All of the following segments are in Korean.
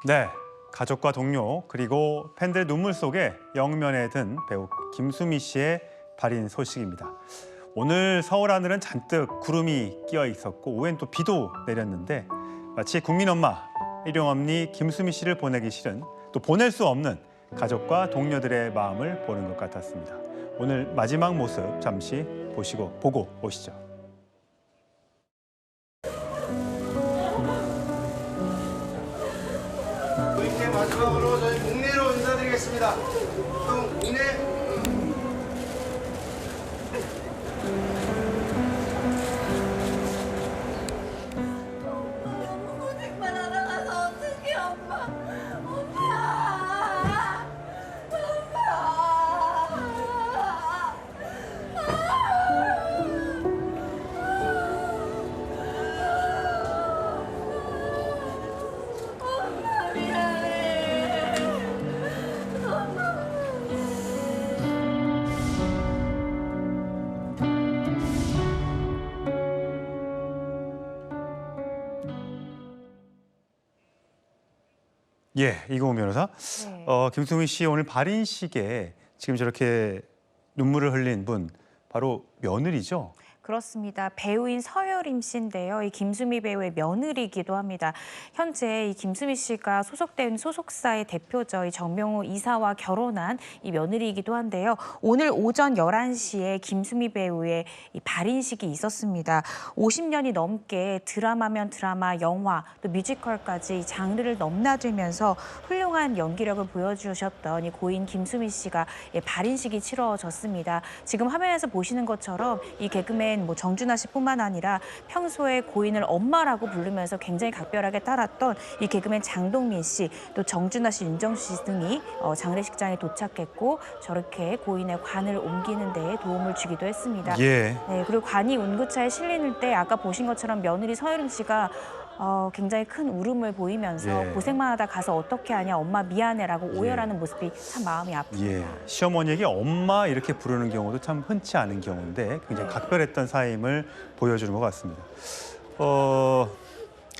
네, 가족과 동료 그리고 팬들의 눈물 속에 영면에 든 배우 김수미 씨의 발인 소식입니다. 오늘 서울 하늘은 잔뜩 구름이 끼어 있었고 오후엔 또 비도 내렸는데 마치 국민 엄마 일용엄니 김수미 씨를 보내기 싫은 또 보낼 수 없는 가족과 동료들의 마음을 보는 것 같았습니다. 오늘 마지막 모습 잠시 보고 오시죠. 이렇게 마지막으로 저희 목례로 인사드리겠습니다. 목례. 고생만 하다 가서 어떡해, 엄마. 엄마. 엄마 미안해. 예, 이고은 변호사. 네. 김수미 씨 오늘 발인식에 지금 저렇게 눈물을 흘린 분 바로 며느리죠? 그렇습니다. 배우인 서유림 씨인데요. 이 김수미 배우의 며느리이기도 합니다. 현재 이 김수미 씨가 소속된 소속사의 대표죠. 이 정명호 이사와 결혼한 이 며느리이기도 한데요. 오늘 오전 11시에 김수미 배우의 이 발인식이 있었습니다. 50년이 넘게 드라마면 드라마, 영화, 또 뮤지컬까지 이 장르를 넘나들면서 훌륭한 연기력을 보여주셨던 이 고인 김수미 씨가 발인식이 치러졌습니다. 지금 화면에서 보시는 것처럼 이 개그맨 정준하 씨뿐만 아니라 평소에 고인을 엄마라고 부르면서 굉장히 각별하게 따랐던 이 개그맨 장동민 씨, 또 정준하 씨, 윤정수 씨 등이 장례식장에 도착했고 저렇게 고인의 관을 옮기는 데 도움을 주기도 했습니다. 예. 네, 그리고 관이 운구차에 실리는 때 아까 보신 것처럼 며느리 서유림 씨가 굉장히 큰 울음을 보이면서 예. 고생만 하다 가서 어떻게 하냐, 엄마 미안해라고 오열하는 모습이 참 마음이 아픕니다. 예, 시어머니에게 엄마 이렇게 부르는 경우도 참 흔치 않은 경우인데 굉장히 각별했던 사임을 보여주는 것 같습니다.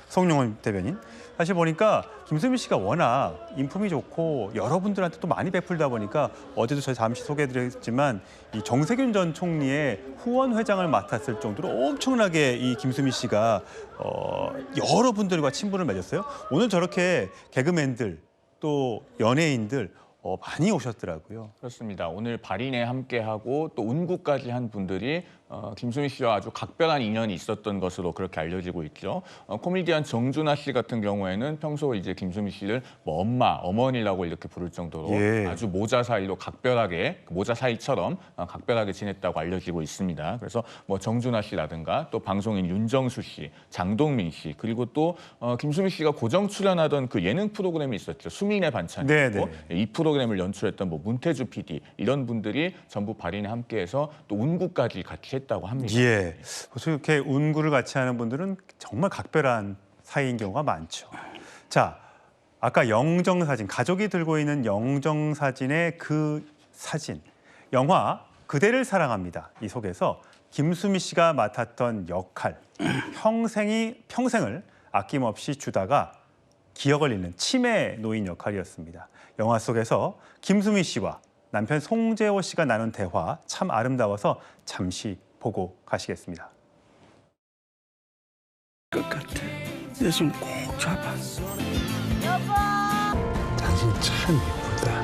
송영원 대변인, 사실 보니까 김수미 씨가 워낙 인품이 좋고 여러분들한테 또 많이 베풀다 보니까 어제도 저희 잠시 소개해드렸지만 이 정세균 전 총리의 후원 회장을 맡았을 정도로 엄청나게 이 김수미 씨가 여러분들과 친분을 맺었어요. 오늘 저렇게 개그맨들 또 연예인들 많이 오셨더라고요. 그렇습니다. 오늘 발인에 함께하고 또 운구까지 한 분들이 김수미 씨와 아주 각별한 인연이 있었던 것으로 그렇게 알려지고 있죠. 코미디언 정준하 씨 같은 경우에는 평소 이제 김수미 씨를 뭐 엄마, 어머니라고 이렇게 부를 정도로 예. 아주 모자 사이로 각별하게, 모자 사이처럼 각별하게 지냈다고 알려지고 있습니다. 그래서 뭐 정준하 씨라든가 또 방송인 윤정수 씨, 장동민 씨, 그리고 또 김수미 씨가 고정 출연하던 그 예능 프로그램이 있었죠. 수민의 반찬이고 이 프로그램을 연출했던 뭐 문태주 PD 이런 분들이 전부 발인에 함께해서 또 운구까지 같이 했다고 합니다. 예, 이렇게 운구를 같이 하는 분들은 정말 각별한 사이인 경우가 많죠. 자, 아까 영정사진, 가족이 들고 있는 영정사진의 그 사진, 영화 그대를 사랑합니다. 이 속에서 김수미 씨가 맡았던 역할, 평생을 아낌없이 주다가 기억을 잃는 치매 노인 역할이었습니다. 영화 속에서 김수미 씨와 남편 송재호 씨가 나눈 대화 참 아름다워서 잠시 보고 가시겠습니다. 것 같아. 내 손 꼭 잡아. 당신 참 예쁘다.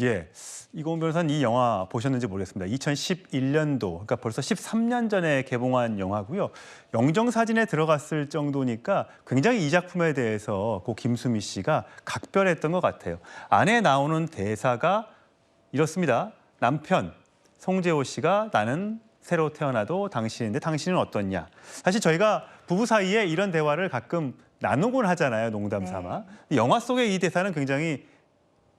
예, 이고은 변호사는 이 영화 보셨는지 모르겠습니다. 2011년도, 그러니까 벌써 13년 전에 개봉한 영화고요. 영정사진에 들어갔을 정도니까 굉장히 이 작품에 대해서 고 김수미 씨가 각별했던 것 같아요. 안에 나오는 대사가 이렇습니다. 남편 송재호 씨가 나는 새로 태어나도 당신인데 당신은 어떻냐. 사실 저희가 부부 사이에 이런 대화를 가끔 나누곤 하잖아요. 농담 삼아. 영화 속의 이 대사는 굉장히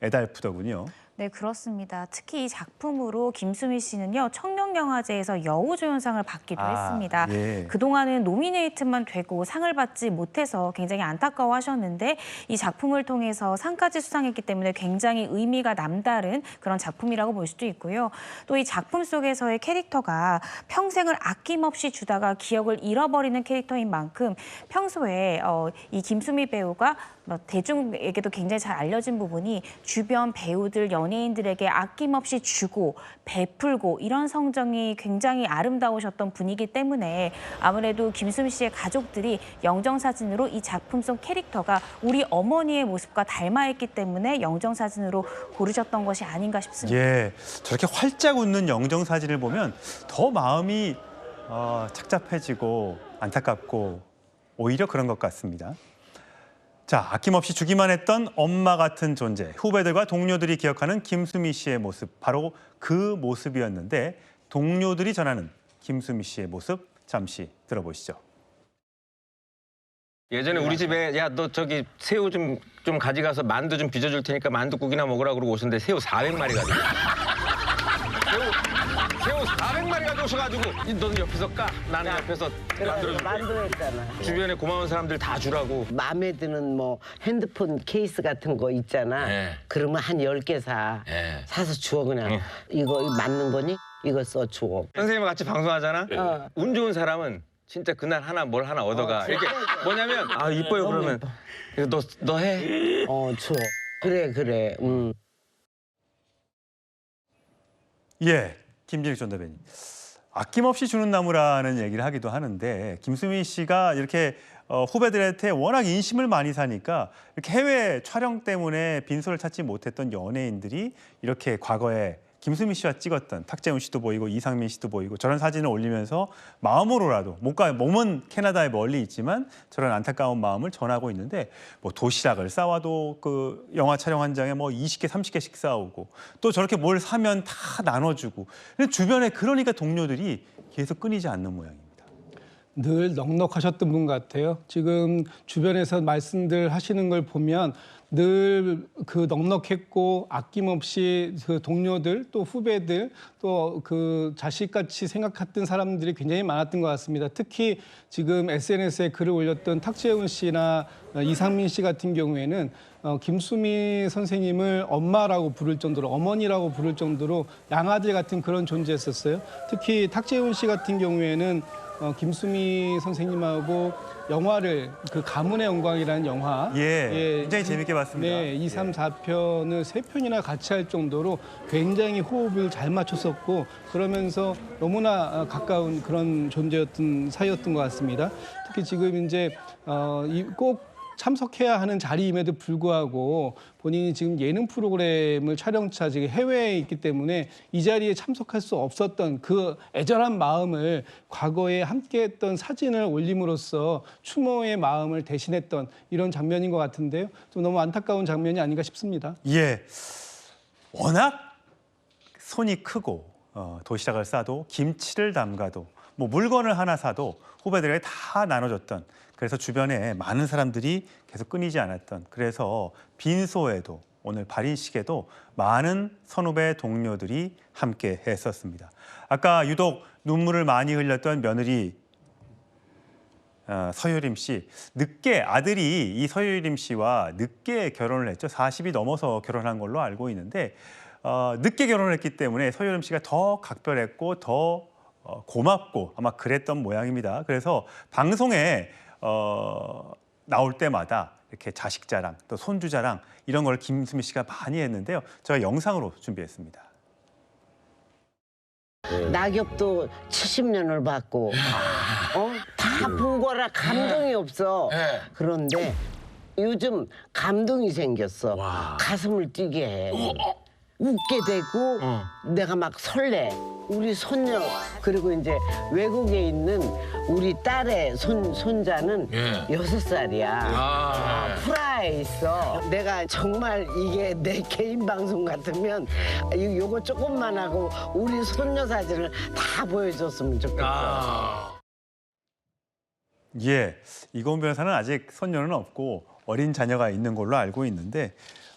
애달프더군요. 네, 그렇습니다. 특히 이 작품으로 김수미 씨는요, 청룡영화제에서 여우조연상을 받기도 했습니다. 예. 그동안은 노미네이트만 되고 상을 받지 못해서 굉장히 안타까워하셨는데 이 작품을 통해서 상까지 수상했기 때문에 굉장히 의미가 남다른 그런 작품이라고 볼 수도 있고요. 또 이 작품 속에서의 캐릭터가 평생을 아낌없이 주다가 기억을 잃어버리는 캐릭터인 만큼 평소에 이 김수미 배우가 대중에게도 굉장히 잘 알려진 부분이 주변 배우들, 연예인들에게 아낌없이 주고 베풀고 이런 성정이 굉장히 아름다우셨던 분이기 때문에 아무래도 김수미 씨의 가족들이 영정사진으로 이 작품 속 캐릭터가 우리 어머니의 모습과 닮아있기 때문에 영정사진으로 고르셨던 것이 아닌가 싶습니다. 예, 저렇게 활짝 웃는 영정 사진을 보면 더 마음이 착잡해지고 안타깝고 오히려 그런 것 같습니다. 자, 아낌없이 주기만 했던 엄마 같은 존재, 후배들과 동료들이 기억하는 김수미 씨의 모습, 바로 그 모습이었는데 동료들이 전하는 김수미 씨의 모습 잠시 들어보시죠. 예전에 우리 집에 야 너 저기 새우 좀 가져가서 만두 좀 빚어줄 테니까 만두국이나 먹으라 그러고 오셨는데 새우 400마리 가지고 새우 400마리 가져오셔가지고 너는 옆에서 까 나는 옆에서 만들어줄게. 만들었잖아. 주변에 고마운 사람들 다 주라고. 마음에 드는 뭐 핸드폰 케이스 같은 거 있잖아. 네. 그러면 한 10개 사. 네. 사서 주워 그냥. 이거 맞는 거니? 이거 써 주워. 선생님과 같이 방송하잖아. 어. 운 좋은 사람은 진짜 그날 뭘 하나 얻어가. 이렇게 뭐냐면 아 이뻐요 그러면 너 해. 주워. 그래. 예, 김진익 전 대변인. 아낌없이 주는 나무라는 얘기를 하기도 하는데 김수미 씨가 이렇게 후배들한테 워낙 인심을 많이 사니까 이렇게 해외 촬영 때문에 빈소를 찾지 못했던 연예인들이 이렇게 과거에 김수미 씨와 찍었던 탁재훈 씨도 보이고 이상민 씨도 보이고 저런 사진을 올리면서 마음으로라도 몸은 캐나다에 멀리 있지만 저런 안타까운 마음을 전하고 있는데 뭐 도시락을 싸와도 그 영화 촬영 현장에 뭐 20개, 30개씩 싸오고 또 저렇게 뭘 사면 다 나눠주고 주변에 그러니까 동료들이 계속 끊이지 않는 모양입니다. 늘 넉넉하셨던 분 같아요. 지금 주변에서 말씀들 하시는 걸 보면 늘 그 넉넉했고 아낌없이 그 동료들 또 후배들 또 그 자식같이 생각했던 사람들이 굉장히 많았던 것 같습니다. 특히 지금 SNS에 글을 올렸던 탁재훈 씨나 이상민 씨 같은 경우에는 김수미 선생님을 엄마라고 부를 정도로 어머니라고 부를 정도로 양아들 같은 그런 존재였었어요. 특히 탁재훈 씨 같은 경우에는 김수미 선생님하고 영화를 그 가문의 영광이라는 영화 굉장히 재밌게 봤습니다. 네, 2, 3, 4편을 3편이나 같이 할 정도로 굉장히 호흡을 잘 맞췄었고 그러면서 너무나 가까운 그런 존재였던 사이였던 것 같습니다. 특히 지금 이제 꼭 참석해야 하는 자리임에도 불구하고 본인이 지금 예능 프로그램을 촬영차 지금 해외에 있기 때문에 이 자리에 참석할 수 없었던 그 애절한 마음을 과거에 함께했던 사진을 올림으로써 추모의 마음을 대신했던 이런 장면인 것 같은데요. 좀 너무 안타까운 장면이 아닌가 싶습니다. 예, 워낙 손이 크고 도시락을 싸도 김치를 담가도 뭐 물건을 하나 사도 후배들에게 다 나눠줬던 그래서 주변에 많은 사람들이 계속 끊이지 않았던 그래서 빈소에도 오늘 발인식에도 많은 선후배 동료들이 함께 했었습니다. 아까 유독 눈물을 많이 흘렸던 며느리 서유림 씨, 늦게 아들이 이 서유림 씨와 늦게 결혼을 했죠. 40이 넘어서 결혼한 걸로 알고 있는데 늦게 결혼을 했기 때문에 서유림 씨가 더 각별했고 더 고맙고 아마 그랬던 모양입니다. 그래서 방송에 나올 때마다 이렇게 자식 자랑, 또 손주 자랑 이런 걸 김수미 씨가 많이 했는데요. 제가 영상으로 준비했습니다. 낙엽도 70년을 봤고 다 본 거라 감동이 없어. 그런데 요즘 감동이 생겼어. 가슴을 뛰게 해. 웃게 되고 내가 막 설레. 우리 손녀 그리고 이제 외국에 있는 우리 딸의 손자는 6살이야. 프라하에 있어. 내가 정말 이게 내 개인 방송 같으면 요거 조금만 하고 우리 손녀 사진을 다 보여줬으면 좋겠어. 예, 이고은 변호사는 아직 손녀는 없고 어린 자녀가 있는 걸로 알고 있는데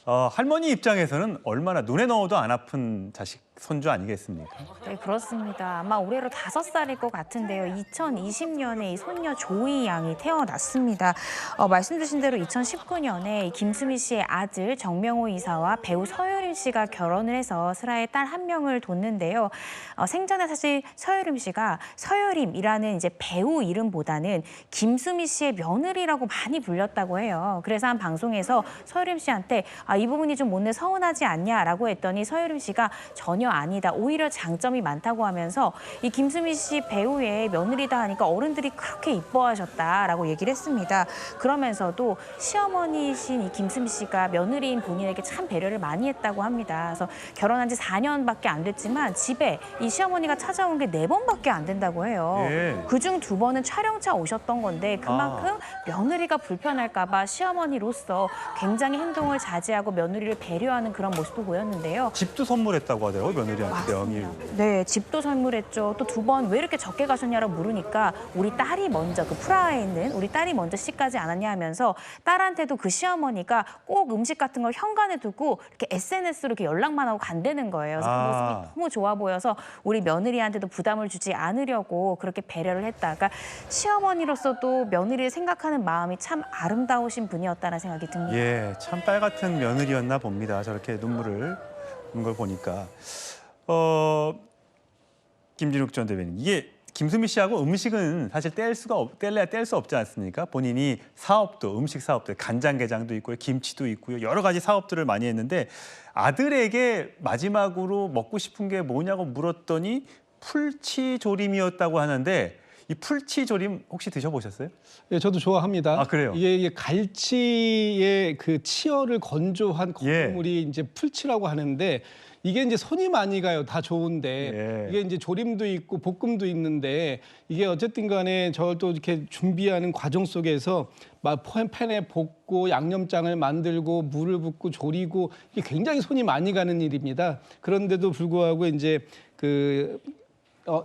할머니 입장에서는 얼마나 눈에 넣어도 안 아픈 자식 손주 아니겠습니까? 네, 그렇습니다. 아마 올해로 5살일 것 같은데요. 2020년에 이 손녀 조이 양이 태어났습니다. 말씀 주신 대로 2019년에 김수미 씨의 아들 정명호 이사와 배우 서유림 씨가 결혼을 해서 슬하에 딸 1명을 뒀는데요. 생전에 사실 서유림 씨가 서유림이라는 이제 배우 이름보다는 김수미 씨의 며느리라고 많이 불렸다고 해요. 그래서 한 방송에서 서유림 씨한테 이 부분이 좀 못내 서운하지 않냐라고 했더니 서유림 씨가 전혀 아니다. 오히려 장점이 많다고 하면서 이 김수미 씨 배우의 며느리다 하니까 어른들이 그렇게 이뻐하셨다라고 얘기를 했습니다. 그러면서도 시어머니이신 이 김수미 씨가 며느리인 본인에게 참 배려를 많이 했다고 합니다. 그래서 결혼한 지 4년밖에 안 됐지만 집에 이 시어머니가 찾아온 게 4번밖에 안 된다고 해요. 예. 그중 2번은 촬영차 오셨던 건데 그만큼 며느리가 불편할까 봐 시어머니로서 굉장히 행동을 자제하고 며느리를 배려하는 그런 모습도 보였는데요. 집도 선물했다고 하더라고요, 며느리한테. 명의. 네, 집도 선물했죠. 또 2번 왜 이렇게 적게 가셨냐고 물으니까 우리 딸이 먼저 그 프라하에 있는 우리 딸이 먼저 시집가지 않았냐 하면서 딸한테도 그 시어머니가 꼭 음식 같은 걸 현관에 두고 이렇게 SNS로 이렇게 연락만 하고 간다는 거예요. 그래서 그 모습이 너무 좋아 보여서 우리 며느리한테도 부담을 주지 않으려고 그렇게 배려를 했다. 그러니까 시어머니로서도 며느리를 생각하는 마음이 참 아름다우신 분이었다는 생각이 듭니다. 예, 참 딸 같은 며느리였나 봅니다. 저렇게 눈물을 는 걸 보니까. 김진욱 전 대변인, 이게 김수미 씨하고 음식은 사실 뗄래야 뗄 수 없지 않습니까? 본인이 사업도, 음식 사업도, 간장게장도 있고요, 김치도 있고요, 여러 가지 사업들을 많이 했는데 아들에게 마지막으로 먹고 싶은 게 뭐냐고 물었더니 풀치조림이었다고 하는데 이 풀치조림 혹시 드셔보셨어요? 예, 저도 좋아합니다. 아, 그래요? 이게 갈치의 그 치어를 건조한 건물이 이제 풀치라고 하는데 이게 이제 손이 많이 가요. 다 좋은데 이게 이제 조림도 있고 볶음도 있는데 이게 어쨌든 간에 저를 또 이렇게 준비하는 과정 속에서 막 팬에 볶고 양념장을 만들고 물을 붓고 조리고 이게 굉장히 손이 많이 가는 일입니다. 그런데도 불구하고 이제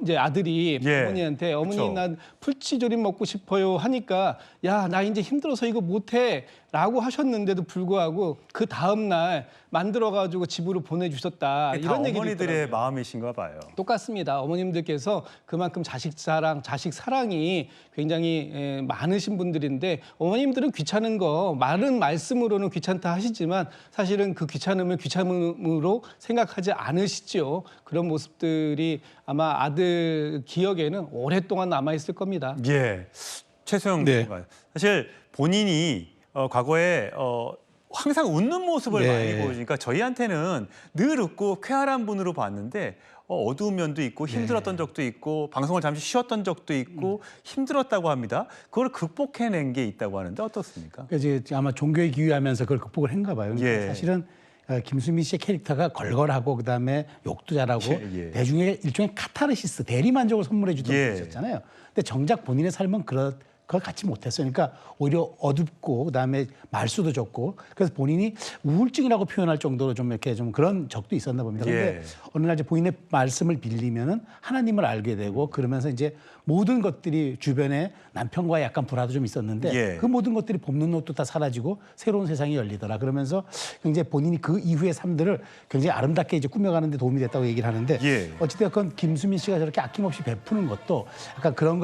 이제 아들이 어머니한테 어머니 나 풀치조림 먹고 싶어요 하니까 야, 나 이제 힘들어서 이거 못해 라고 하셨는데도 불구하고 그 다음 날 만들어가지고 집으로 보내주셨다. 이런 얘기도 어머니들의 있더라고요. 마음이신가 봐요. 똑같습니다. 어머님들께서 그만큼 자식 사랑이 굉장히 많으신 분들인데 어머님들은 귀찮은 거 말은 말씀으로는 귀찮다 하시지만 사실은 그 귀찮음을 귀찮음으로 생각하지 않으시죠. 그런 모습들이 아마 아들 기억에는 오랫동안 남아있을 겁니다. 예, 최소영 사실 본인이 과거에 항상 웃는 모습을 많이 보여주니까 저희한테는 늘 웃고 쾌활한 분으로 봤는데 어두운 면도 있고 힘들었던 적도 있고 방송을 잠시 쉬었던 적도 있고 힘들었다고 합니다. 그걸 극복해낸 게 있다고 하는데 어떻습니까? 그러니까 아마 종교에 기유하면서 그걸 극복을 했나 봐요. 그러니까 사실은 김수미 씨의 캐릭터가 걸걸하고 그다음에 욕도 잘하고 대중의 일종의 카타르시스, 대리만족을 선물해 주던 분이셨잖아요. 근데 정작 본인의 삶은 그걸 갖지 못했어요. 그러니까 오히려 어둡고 그다음에 말수도 적고 그래서 본인이 우울증이라고 표현할 정도로 좀 이렇게 좀 그런 적도 있었나 봅니다. 그런데 어느 날 이제 본인의 말씀을 빌리면은 하나님을 알게 되고 그러면서 이제 모든 것들이 주변에 남편과 약간 불화도 좀 있었는데 그 모든 것들이 봄눈 옷도 다 사라지고 새로운 세상이 열리더라. 그러면서 굉장히 본인이 그 이후의 삶들을 굉장히 아름답게 이제 꾸며가는 데 도움이 됐다고 얘기를 하는데 어찌됐건 김수민 씨가 저렇게 아낌없이 베푸는 것도 약간 그런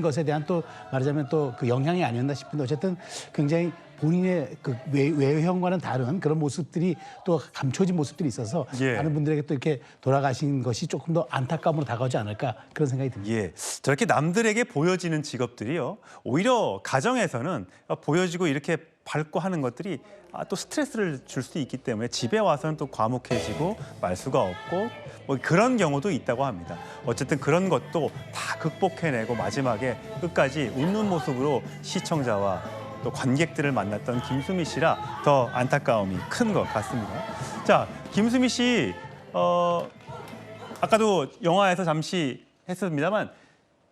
것에 대한 또 말하자면 또 그 영향이 아니었나 싶은데 어쨌든 굉장히 본인의 그 외형과는 다른 그런 모습들이 또 감춰진 모습들이 있어서 많은 분들에게 또 이렇게 돌아가신 것이 조금 더 안타까움으로 다가오지 않을까 그런 생각이 듭니다. 저렇게 남들에게 보여지는 직업들이요. 오히려 가정에서는 보여지고 이렇게 밝고 하는 것들이 또 스트레스를 줄 수 있기 때문에 집에 와서는 또 과묵해지고 말수가 없고 뭐 그런 경우도 있다고 합니다. 어쨌든 그런 것도 다 극복해내고 마지막에 끝까지 웃는 모습으로 시청자와 또 관객들을 만났던 김수미 씨라 더 안타까움이 큰 것 같습니다. 자, 김수미 씨 아까도 영화에서 잠시 했습니다만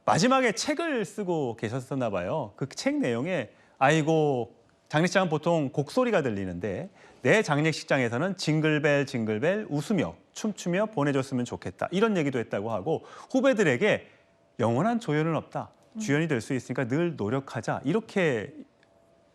마지막에 책을 쓰고 계셨었나 봐요. 그 책 내용에 아이고 장례식장은 보통 곡소리가 들리는데 내 장례식장에서는 징글벨 징글벨 웃으며 춤추며 보내줬으면 좋겠다. 이런 얘기도 했다고 하고 후배들에게 영원한 조연은 없다. 주연이 될 수 있으니까 늘 노력하자. 이렇게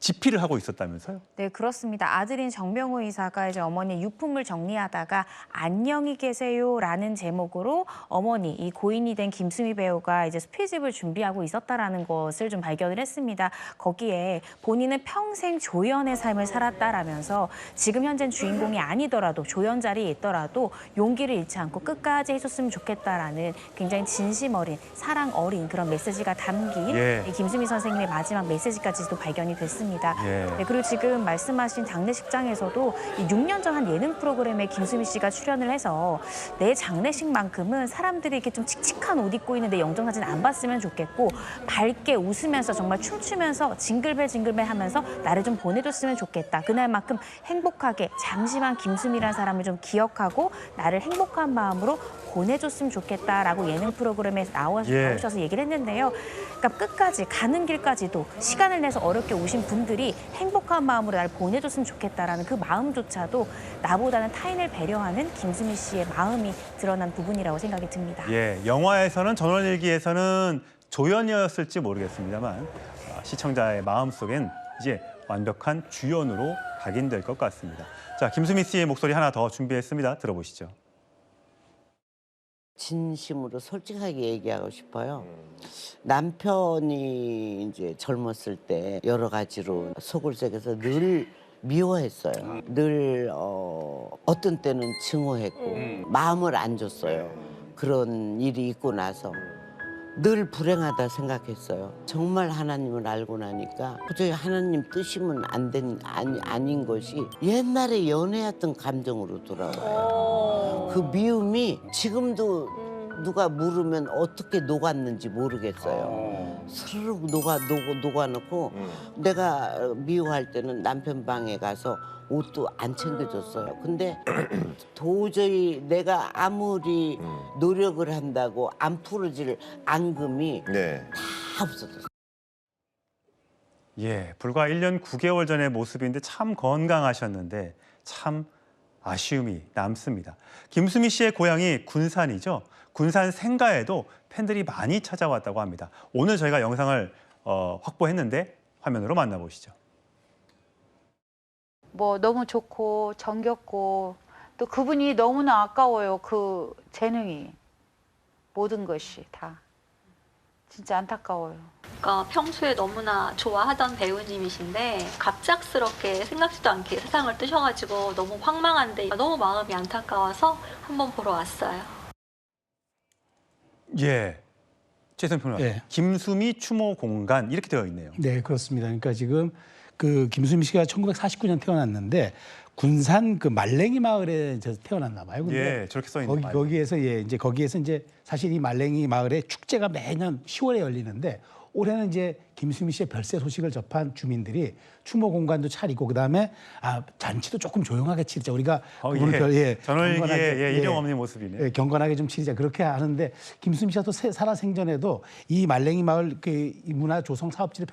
집필을 하고 있었다면서요? 네, 그렇습니다. 아들인 정명호 이사가 이제 어머니 유품을 정리하다가 안녕히 계세요라는 제목으로 어머니, 이 고인이 된 김수미 배우가 이제 수필집을 준비하고 있었다라는 것을 좀 발견을 했습니다. 거기에 본인은 평생 조연의 삶을 살았다라면서 지금 현재는 주인공이 아니더라도 조연 자리에 있더라도 용기를 잃지 않고 끝까지 해줬으면 좋겠다라는 굉장히 진심 어린, 사랑 어린 그런 메시지가 담긴 이 김수미 선생님의 마지막 메시지까지도 발견이 됐습니다. 네, 그리고 지금 말씀하신 장례식장에서도 이 6년 전 한 예능 프로그램에 김수미 씨가 출연을 해서 내 장례식만큼은 사람들이 이렇게 좀 칙칙한 옷 입고 있는데 영정사진 안 봤으면 좋겠고 밝게 웃으면서 정말 춤추면서 징글벨 하면서 나를 좀 보내줬으면 좋겠다. 그날만큼 행복하게 잠시만 김수미라는 사람을 좀 기억하고 나를 행복한 마음으로 보내줬으면 좋겠다라고 예능 프로그램에 나오셔서 얘기를 했는데요. 그러니까 끝까지 가는 길까지도 시간을 내서 어렵게 오신 분들이 행복한 마음으로 나를 보내줬으면 좋겠다라는 그 마음조차도 나보다는 타인을 배려하는 김수미 씨의 마음이 드러난 부분이라고 생각이 듭니다. 영화에서는 전원일기에서는 조연이었을지 모르겠습니다만 시청자의 마음속엔 이제 완벽한 주연으로 각인될 것 같습니다. 자, 김수미 씨의 목소리 하나 더 준비했습니다. 들어보시죠. 진심으로 솔직하게 얘기하고 싶어요. 남편이 이제 젊었을 때 여러 가지로 속을 새겨서 늘 미워했어요. 늘 어떤 때는 증오했고 마음을 안 줬어요. 그런 일이 있고 나서 늘 불행하다 생각했어요. 정말 하나님을 알고 나니까 도저히 하나님 뜻이면 아닌 것이 옛날에 연애했던 감정으로 돌아와요. 그 미움이 지금도 누가 물으면 어떻게 녹았는지 모르겠어요. 스르륵 녹아놓고 내가 미워할 때는 남편 방에 가서 옷도 안 챙겨줬어요. 근데 도저히 내가 아무리 노력을 한다고 안 풀어질 앙금이 다 없어졌어요. 불과 1년 9개월 전의 모습인데 참 건강하셨는데 참 아쉬움이 남습니다. 김수미 씨의 고향이 군산이죠. 군산 생가에도 팬들이 많이 찾아왔다고 합니다. 오늘 저희가 영상을 확보했는데 화면으로 만나보시죠. 뭐 너무 좋고 정겹고 또 그분이 너무나 아까워요. 그 재능이 모든 것이 다 진짜 안타까워요. 그러니까 평소에 너무나 좋아하던 배우님이신데 갑작스럽게 생각지도 않게 세상을 뜨셔가지고 너무 황망한데 너무 마음이 안타까워서 한번 보러 왔어요. 최선 평론가, 김수미 추모 공간 이렇게 되어 있네요. 네, 그렇습니다. 그러니까 지금 그 김수미 씨가 1949년 태어났는데 군산 그 말랭이 마을에 태어났나 봐요. 근데 저렇게 써 있는 거기에서 거기에서 이제 사실 이 말랭이 마을에 축제가 매년 10월에 열리는데 올해는 이제 김수미 씨의 별세 소식을 접한 주민들이 추모 공간도 차리고 그다음에 잔치도 조금 조용하게 치르자. 우리가 전월기에 일용 없는 모습이네. 경건하게 좀 치르자. 그렇게 하는데 김수미 씨가 또 살아생전에도 이 말랭이 마을 그 문화 조성 사업지를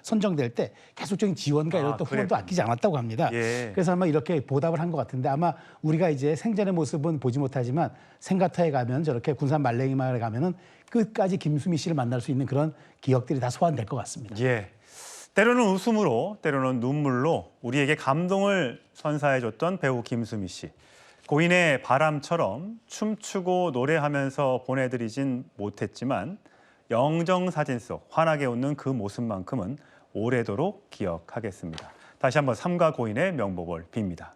선정될 때 계속적인 지원과 이런 또 후원도 아끼지 않았다고 합니다. 그래서 아마 이렇게 보답을 한 것 같은데 아마 우리가 이제 생전의 모습은 보지 못하지만 생가터에 가면 저렇게 군산 말랭이 마을에 가면은 끝까지 김수미 씨를 만날 수 있는 그런 기억들이 다 소환될 것 같습니다. 때로는 웃음으로, 때로는 눈물로 우리에게 감동을 선사해줬던 배우 김수미 씨. 고인의 바람처럼 춤추고 노래하면서 보내드리진 못했지만 영정사진 속 환하게 웃는 그 모습만큼은 오래도록 기억하겠습니다. 다시 한번 삼가 고인의 명복을 빕니다.